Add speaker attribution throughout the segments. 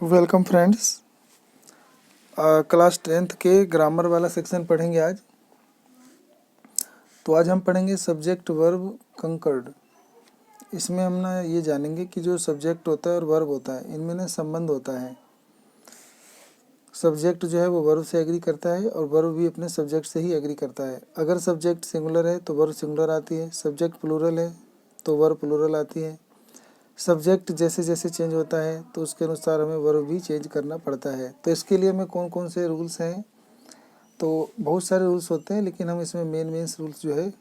Speaker 1: Welcome friends. Class 10th के grammar वाला section पढ़ेंगे आज। तो आज हम पढ़ेंगे सब्जेक्ट वर्ब कंकर्ड। इसमें हम ना ये जानेंगे कि जो सब्जेक्ट होता है और वर्ब होता है इनमें ना संबंध होता है। सब्जेक्ट जो है वो वर्ब से एग्री करता है और वर्ब भी अपने सब्जेक्ट से ही एग्री करता है। अगर सब्जेक्ट सिंगुलर है तो वर्ब सिंगुलर आती है, सब्जेक्ट प्लूरल है तो वर्ब प्लूरल आती है। सब्जेक्ट जैसे जैसे चेंज होता है तो उसके अनुसार हमें वर्ब भी चेंज करना पड़ता है। तो इसके लिए हमें कौन कौन से रूल्स हैं, तो बहुत सारे रूल्स होते हैं, लेकिन हम इसमें मेन रूल्स जो है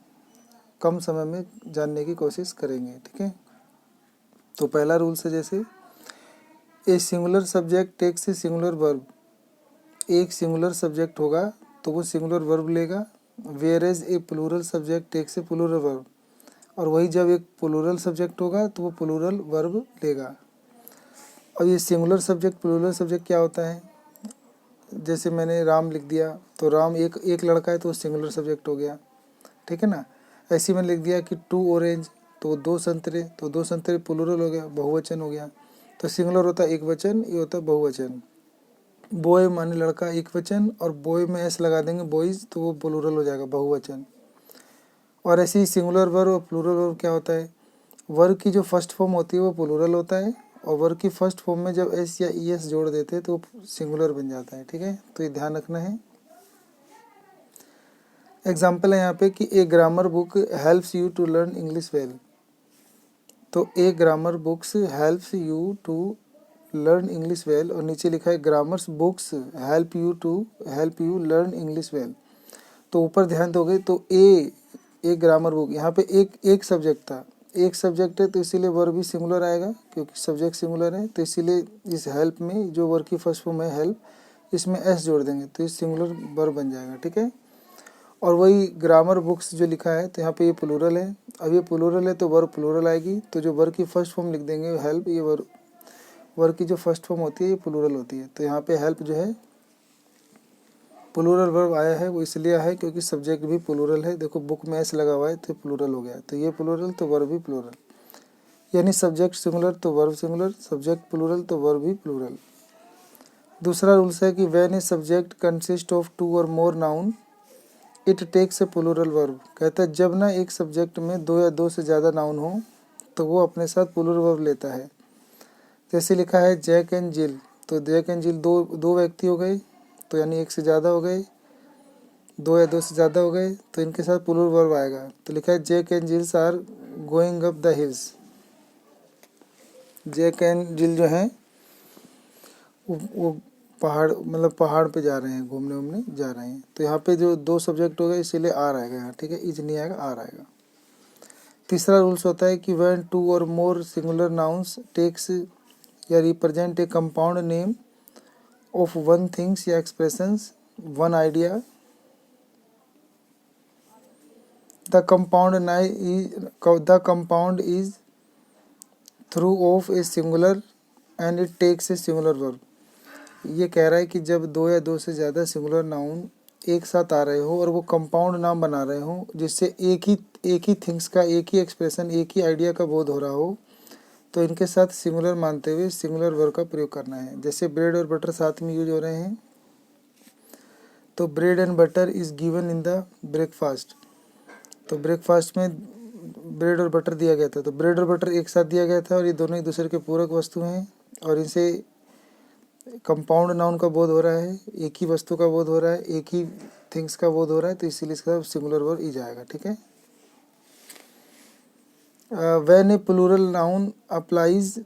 Speaker 1: कम समय में जानने की कोशिश करेंगे। ठीक है, तो पहला रूल्स है जैसे a singular subject takes a singular verb. एक सिंगुलर सब्जेक्ट होगा तो वो सिंगुलर वर्ब लेगा, whereas a plural subject takes a plural verb. और वही जब एक प्लूरल सब्जेक्ट होगा तो वो प्लूरल वर्ब लेगा। अब ये सिंगुलर सब्जेक्ट प्लूरल सब्जेक्ट क्या होता है, जैसे मैंने राम लिख दिया तो राम एक लड़का है तो सिंगुलर सब्जेक्ट हो गया। ठीक है ना। ऐसे मैंने लिख दिया कि 2 ऑरेंज तो 2 संतरे, तो 2 संतरे प्लूरल हो गया, बहुवचन हो गया। तो सिंगुलर होता है एक वचन, ये होता है बहुवचन। बॉय माने लड़का एक वचन, और बॉय में एस लगा देंगे बॉयज तो वो प्लूरल हो जाएगा, बहुवचन। और ऐसे ही सिंगुलर वर्ब और प्लूरल वर्ब क्या होता है, वर्ब की जो फर्स्ट फॉर्म होती है वो प्लूरल होता है, और वर्ब की फर्स्ट फॉर्म में जब एस या ई एस जोड़ देते हैं तो सिंगुलर बन जाता है। ठीक है, तो ये ध्यान रखना है। एग्जाम्पल है यहाँ पे कि a grammar book helps you to learn English well. तो a grammar books helps you to learn English well, और नीचे लिखा है grammars books help you learn English well. तो ऊपर ध्यान दोगे तो ए ग्रामर बुक, यहाँ पे एक सब्जेक्ट था, एक सब्जेक्ट है तो इसीलिए वर्ब भी सिंगुलर आएगा, क्योंकि सब्जेक्ट सिंगुलर है। तो इसीलिए इस हेल्प में जो वर्ब की फर्स्ट फॉर्म है हेल्प, इसमें एस जोड़ देंगे तो ये सिंगुलर वर्ब बन जाएगा। ठीक है, और वही ग्रामर बुक्स जो लिखा है तो यहाँ पे ये प्लूरल है। अब ये प्लूरल है तो वर्ब प्लूरल आएगी, तो जो वर्ब की फर्स्ट फॉर्म लिख देंगे हेल्प, ये वर्ब की जो फर्स्ट फॉर्म होती है ये प्लूरल होती है। तो यहाँ पे हेल्प जो है प्लूरल वर्ब आया है, वो इसलिए आया है क्योंकि सब्जेक्ट भी प्लूरल है। देखो बुक में एस लगा हुआ है तो प्लूरल हो गया, तो ये प्लूरल तो वर्ब भी प्लूरल, यानी सब्जेक्ट सिंगुलर तो वर्ब सिंगुलर, सब्जेक्ट प्लूरल तो वर्ब भी प्लूरल। दूसरा रूल्स है कि when a subject consist of 2 or more noun it takes a plural verb. कहता है जब ना एक सब्जेक्ट में 2 या 2 से ज़्यादा नाउन हो तो वो अपने साथ प्लूरल वर्ब लेता है। जैसे लिखा है जैक एंड जिल, तो जैक एंड जिल दो व्यक्ति हो गए, तो यानी एक से ज़्यादा हो गए, 2 या 2 से ज़्यादा हो गए तो इनके साथ प्लूरल वर्ब आएगा। तो लिखा है Jack and Jills are going up the hills. Jack and Jill जो हैं वो पहाड़, मतलब पहाड़ पे जा रहे हैं, घूमने उमने जा रहे हैं। तो यहाँ पे जो 2 सब्जेक्ट हो गए इसीलिए आर आएगा यहाँ। ठीक है, इज नहीं आएगा, आर आएगा। तीसरा रूल्स होता है कि when 2 or more singular nouns takes या represent a compound name of one things या expressions one idea, the compound is through of a singular and it takes a singular verb. ये कह रहा है कि जब 2 या 2 से ज़्यादा सिंगुलर नाउन एक साथ आ रहे हो और वो कंपाउंड नाम बना रहे हो, जिससे एक ही थिंग्स का, एक ही एक्सप्रेशन, एक ही आइडिया का बोध हो रहा हो, तो इनके साथ सिंगुलर मानते हुए सिंगुलर वर्ब का प्रयोग करना है। जैसे ब्रेड और बटर साथ में यूज हो रहे हैं, तो bread and butter is given in the breakfast. तो ब्रेकफास्ट में ब्रेड और बटर दिया गया था, तो ब्रेड और बटर एक साथ दिया गया था और ये दोनों एक दूसरे के पूरक वस्तु हैं, और इनसे कंपाउंड नाउन का बोध हो रहा है, एक ही वस्तु का बोध हो रहा है, एक ही थिंग्स का बोध हो रहा है, तो इसीलिए इसका सिंगुलर वर्ब ई जाएगा। ठीक है। When a plural noun applies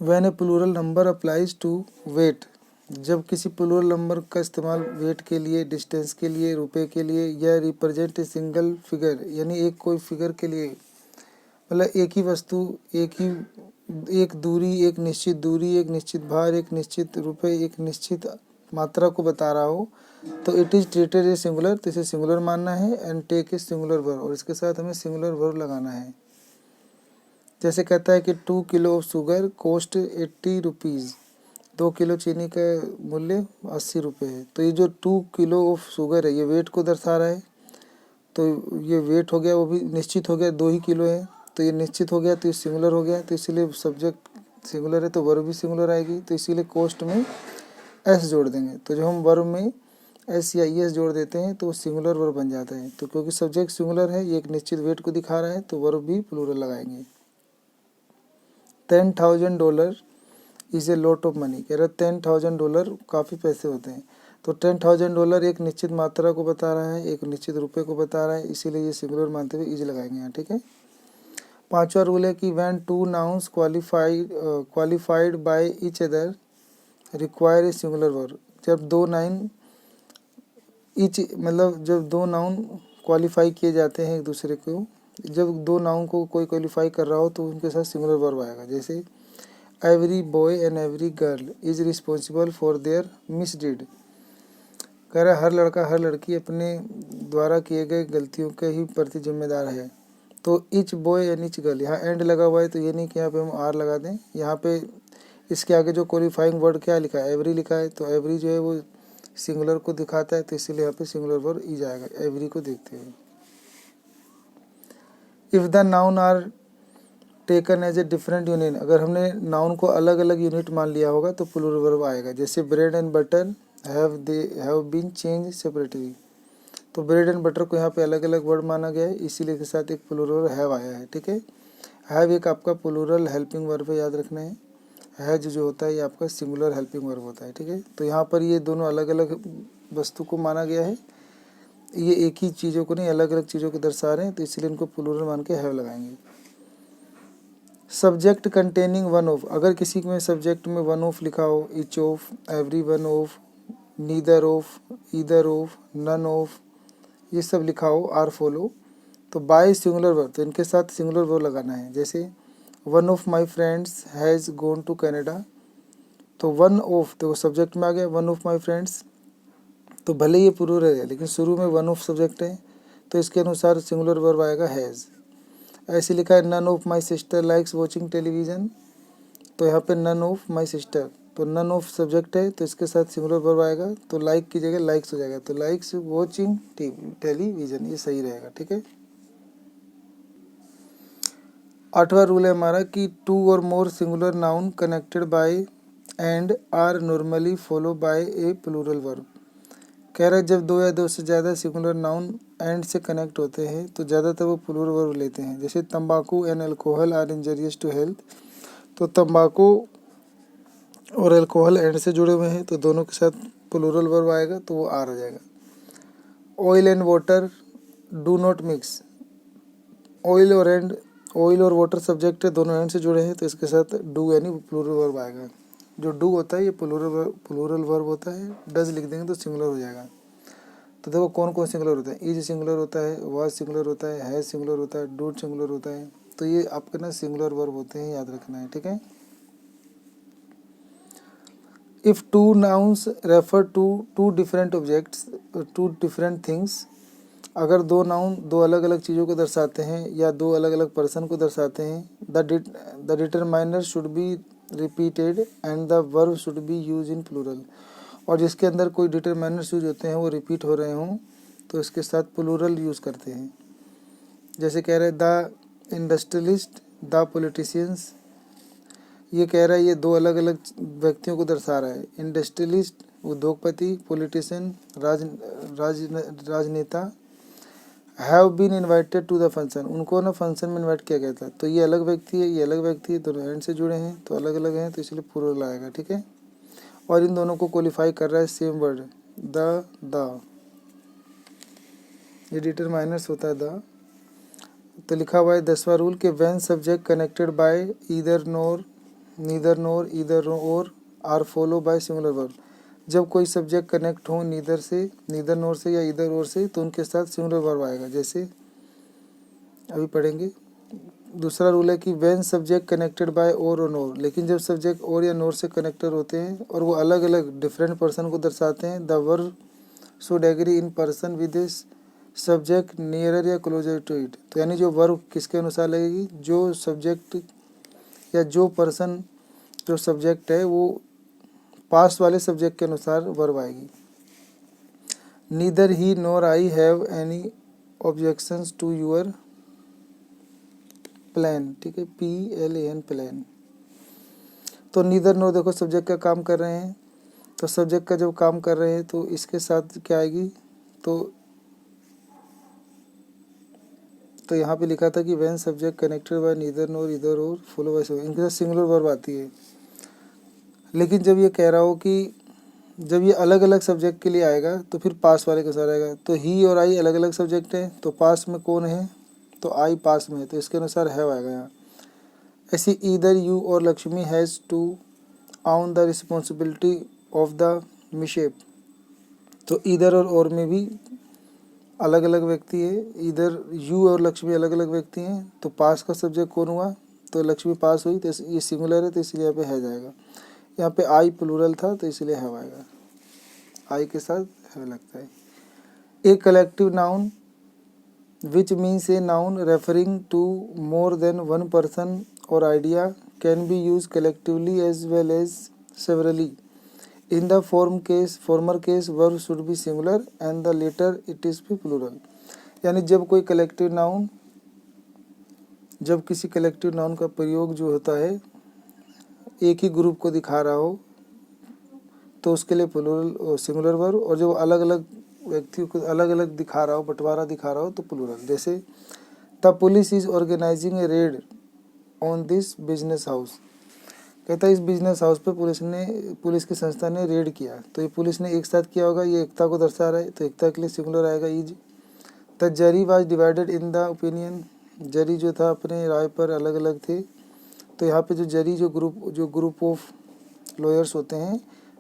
Speaker 1: when a plural number applies to weight. जब किसी प्लूरल नंबर का इस्तेमाल वेट के लिए, डिस्टेंस के लिए, रुपए के लिए, या रिप्रेजेंट ए सिंगल फिगर, यानी एक कोई फिगर के लिए, मतलब एक ही वस्तु, एक दूरी, एक निश्चित दूरी, एक निश्चित भार, एक निश्चित रुपए, एक निश्चित मात्रा को बता रहा हो, तो it is treated a singular, तो इसे सिंगुलर मानना है। And take a singular verb, और इसके साथ हमें सिंगुलर वर्ब लगाना है। जैसे कहता है कि 2 kilo of sugar cost 80 rupees. 2 kilo चीनी का मूल्य 80 रुपये है। तो ये जो 2 किलो ऑफ शुगर है ये वेट को दर्शा रहा है, तो ये वेट हो गया, वो भी निश्चित हो गया, 2 ही किलो है, तो ये निश्चित हो गया, तो ये सिंगुलर हो गया, तो इसीलिए सब्जेक्ट सिंगुलर है तो वर्ब भी सिंगुलर आएगी, तो इसीलिए कोस्ट में एस जोड़ देंगे। तो जब हम वर्ब में एस या ई एस जोड़ देते हैं तो वो सिंगुलर वर्ब बन जाता है। तो क्योंकि सब्जेक्ट सिंगुलर है, ये एक निश्चित वेट को दिखा रहा है, तो वर्ब भी प्लूरल लगाएंगे। $10,000 is a lot of money, कह रहा है $10,000 काफ़ी पैसे होते हैं। तो $10,000 एक निश्चित मात्रा को बता रहा है, एक निश्चित रुपये को बता रहा है, इसीलिए ये सिंगुलर मानते हुए इज लगाएंगे यहाँ, ठीक है। पांचवा रूल है कि when two nouns qualified by each other require a singular verb. जब दो नाउन ईच मतलब जब दो नाउन क्वालिफाई किए जाते हैं एक दूसरे को, जब दो नाउन को कोई क्वालिफाई कर रहा हो तो उनके साथ सिंगुलर वर्ब आएगा। जैसे every boy and every girl is responsible for their misdeed, कह रहा है हर लड़का हर लड़की अपने द्वारा किए गए गलतियों के ही प्रति जिम्मेदार है। तो each boy and each girl, यहाँ एंड लगा हुआ है तो ये नहीं कि यहाँ पे हम आर लगा दें, यहाँ पे इसके आगे जो क्वालिफाइंग वर्ड क्या लिखा है, एवरी लिखा है, तो एवरी जो है वो सिंगुलर को दिखाता है, तो इसीलिए यहाँ पे सिंगुलर वर्ड ई जाएगा एवरी को देखते हुए। If the noun are taken as a different union, अगर हमने नाउन को अलग अलग यूनिट मान लिया होगा तो प्लूरल वर्ब आएगा। जैसे bread and butter have been change separately, तो ब्रेड एंड बटर को यहाँ पे अलग अलग वर्ड माना गया है, इसीलिए के साथ एक प्लूरल हैव आया है, ठीक है। हैव एक आपका प्लूरल हेल्पिंग वर्ब है, याद रखना है। हैज जो होता है ये आपका सिंगुलर हेल्पिंग वर्ब होता है, ठीक है। तो यहाँ पर ये दोनों अलग अलग वस्तु को माना गया है, ये एक ही चीज़ों को नहीं अलग अलग चीज़ों को दर्शा रहे हैं, तो इसलिए इनको प्लूरल मान के हैव लगाएंगे। सब्जेक्ट कंटेनिंग वन ऑफ, अगर किसी में सब्जेक्ट में वन ऑफ लिखा हो, each of, every one of, neither of, either of, none of, ये सब लिखा हो, आर फॉलो, तो बाय सिंगुलर वर्ब, तो इनके साथ सिंगुलर वर्ब लगाना है। जैसे one of my friends has gone to Canada, तो वन ऑफ तो सब्जेक्ट में आ गया, वन ऑफ माई फ्रेंड्स, तो भले ये प्लूरल है लेकिन शुरू में वन ऑफ सब्जेक्ट है, तो इसके अनुसार सिंगुलर वर्ब आएगा हैज़। ऐसे लिखा है none of my sister likes watching television, तो यहाँ पे नन ऑफ माई सिस्टर, तो नन ऑफ सब्जेक्ट है, तो इसके साथ सिंगुलर वर्ब आएगा, तो लाइक की जगह लाइक्स हो जाएगा, तो लाइक्स वॉचिंग टेलीविज़न, ये सही रहेगा, ठीक है। आठवां रूल है हमारा कि two or more singular noun connected by and are normally follow by a plural verb, कह रहा है जब दो या दो से ज़्यादा सिंगुलर नाउन एंड से कनेक्ट होते हैं तो ज़्यादातर वो प्लूरल वर्ब लेते हैं। जैसे तंबाकू and alcohol are injurious to health, तो तंबाकू और अल्कोहल एंड से जुड़े हुए हैं तो दोनों के साथ प्लूरल वर्ब आएगा, तो वो आर आ जाएगा। Oil and water do not mix, oil और वाटर सब्जेक्ट है, दोनों एंड से जुड़े हैं, तो इसके साथ डू यानी प्लूरल वर्ब आएगा। जो डू होता है ये प्लूरल वर्ब होता है, डज लिख देंगे तो सिंगुलर हो जाएगा। तो देखो कौन कौन सिंगुलर होता है, इज सिंगुलर होता है, वाज सिंगुलर होता है, हैज सिंगुलर होता है, डूड सिंगुलर होता है, तो ये आपके ना सिंगुलर वर्ब होते हैं, याद रखना है, ठीक है। If two nouns refer to two different objects two different things, अगर दो नाउन दो अलग अलग चीज़ों को दर्शाते हैं या दो अलग अलग पर्सन को दर्शाते हैं, the determiner should be repeated and the verb should be use in plural, और जिसके अंदर कोई डिटरमाइनर्स यूज होते हैं वो रिपीट हो रहे हों तो इसके साथ प्लूरल यूज़ करते हैं। जैसे कह रहे हैं द इंडस्ट्रियलिस्ट, द पॉलिटिशियंस, ये कह रहा है ये दो अलग अलग व्यक्तियों को दर्शा रहा है। इंडस्ट्रियलिस्ट उद्योगपति, पॉलिटिशियन राजनेता, have been invited to the function, उनको ना फंक्शन में इन्वाइट किया गया था, तो ये अलग व्यक्ति है, ये अलग व्यक्ति है, दोनों एंड से जुड़े हैं तो अलग अलग हैं, तो इसलिए प्लूरल आएगा, ठीक है। और इन दोनों को क्वालिफाई कर रहा है सेम वर्ड द, ये डिटरमाइनर्स होता है द। तो लिखा हुआ है 10वां रूल के when subject connected by either nor, neither nor, either or are follow by singular verb, जब कोई सब्जेक्ट कनेक्ट हो नीदर नोर से या ईदर और से तो उनके साथ सिंगुलर वर्ब आएगा। जैसे अभी पढ़ेंगे। दूसरा रूल है कि व्हेन सब्जेक्ट कनेक्टेड बाय और नोर, लेकिन जब सब्जेक्ट और या नोर से कनेक्टेड होते हैं और वो अलग अलग डिफरेंट पर्सन को दर्शाते हैं, the verb should agree in person with this subject nearer या क्लोजर टू इट, तो यानी जो वर्ब किसके अनुसार लगेगी, जो सब्जेक्ट या जो पर्सन जो सब्जेक्ट है वो पास वाले सब्जेक्ट के अनुसार वर्ब आएगी। Neither he nor I have any objections to your plan, ठीक है, PLAN प्लान। तो नीदर नोर देखो सब्जेक्ट का काम कर रहे हैं, तो सब्जेक्ट का जब काम कर रहे हैं तो इसके साथ क्या आएगी, तो यहाँ पे लिखा था कि when subject connected by neither nor either or follow by subject, इनके साथ सिंगुलर वर्ब आती है। लेकिन जब ये कह रहा हो कि जब ये अलग अलग सब्जेक्ट के लिए आएगा तो फिर पास वाले के साथ आएगा। तो ही और आई अलग अलग सब्जेक्ट हैं, तो पास में कौन है, तो आई पास में है, तो इसके अनुसार हैव आएगा यहाँ। ऐसे either you or Lakshmi has to own the responsibility of the mishap, तो ईदर और में भी अलग अलग व्यक्ति है, इधर यू और लक्ष्मी अलग अलग व्यक्ति हैं, तो पास का सब्जेक्ट कौन हुआ, तो लक्ष्मी पास हुई, तो ये सिंगुलर है तो इसलिए यहाँ पे है जाएगा। यहाँ पे आई प्लूरल था तो इसलिए हैव आएगा, आई के साथ हैव लगता है। A collective noun which means a noun referring to more than one person or idea can be use collectively as well as severally. In the former case verb should be singular and the later it is be plural। यानी जब कोई collective noun, जब किसी collective noun का प्रयोग जो होता है एक ही ग्रुप को दिखा रहा हो तो उसके लिए प्लूरल सिंगुलर वर्ब, और जब अलग अलग व्यक्तियों को अलग अलग दिखा रहा हो, बंटवारा दिखा रहा हो तो प्लूरल। जैसे the police is organizing a raid on this business house, कहता है इस बिजनेस हाउस पे पुलिस की संस्था ने रेड किया, तो ये पुलिस ने एक साथ किया होगा, ये एकता को दर्शा रहा है, तो एकता के लिए सिंगुलर आएगा is. The jury was divided in the opinion, jury जो था अपने राय पर अलग अलग थे, तो यहाँ पे जो जरी जो ग्रुप ऑफ लॉयर्स होते हैं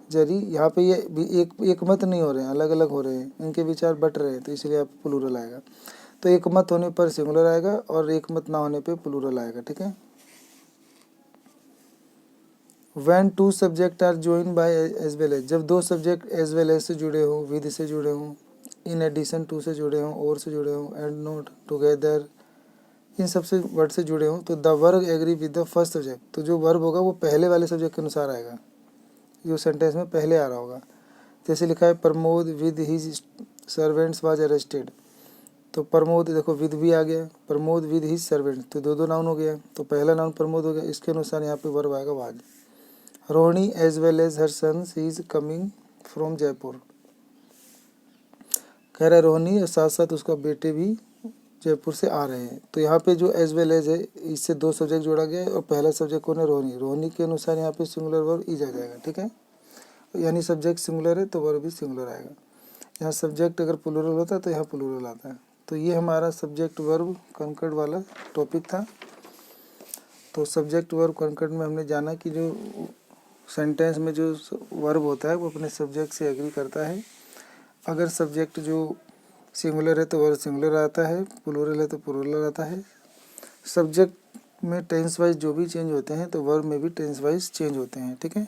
Speaker 1: जरी, यहाँ पे ये भी एक मत नहीं हो रहे हैं, अलग अलग हो रहे हैं, इनके विचार बट रहे हैं, तो इसलिए यहाँ पे प्लूरल आएगा। तो एक मत होने पर सिंगुलर आएगा और एक मत ना होने पर प्लूरल आएगा, ठीक है। When two subject are joined by as well as, जब दो सब्जेक्ट as well as से जुड़े हों, विद से जुड़े हों, in addition to से जुड़े हों, और से जुड़े हों, and not together, इन सबसे वर्ड से जुड़े हों, तो the verb agree with the first subject, तो जो वर्ब होगा वो पहले वाले सब्जेक्ट के अनुसार आएगा, जो सेंटेंस में पहले आ रहा होगा। जैसे लिखा है Pramod with his servants was arrested, तो प्रमोद देखो विद भी आ गया, प्रमोद विद हिज सर्वेंट्स, तो दो नाउन हो गया, तो पहला नाउन प्रमोद हो गया, इसके अनुसार यहाँ पे वर्ब आएगा was. Rohini as well as her sons is coming from Jaipur, कह रहा है रोहिणी और साथ साथ उसका बेटे भी जयपुर से आ रहे हैं, तो यहाँ पे जो एज वेल एज है इससे दो सब्जेक्ट जोड़ा गया है और पहला सब्जेक्ट कौन है, रोहिणी, रोहिणी के अनुसार यहाँ पे सिंगुलर वर्ब इज आ जाएगा, ठीक है। यानी सब्जेक्ट सिंगुलर है तो वर्ब भी सिंगुलर आएगा। यहाँ सब्जेक्ट अगर प्लूरल होता है तो यहाँ प्लूरल आता है। तो ये हमारा सब्जेक्ट वर्ब कंकर्ड वाला टॉपिक था। तो सब्जेक्ट वर्ब कंकर्ड में हमने जाना कि जो सेंटेंस में जो वर्ब होता है वो अपने सब्जेक्ट से एग्री करता है। अगर सब्जेक्ट जो सिंगुलर है तो वर्ब सिंगुलर आता है, प्लूरल है तो प्लूरल आता है। सब्जेक्ट में टेंस वाइज जो भी चेंज होते हैं तो वर्ब में भी टेंस वाइज चेंज होते हैं, ठीक है।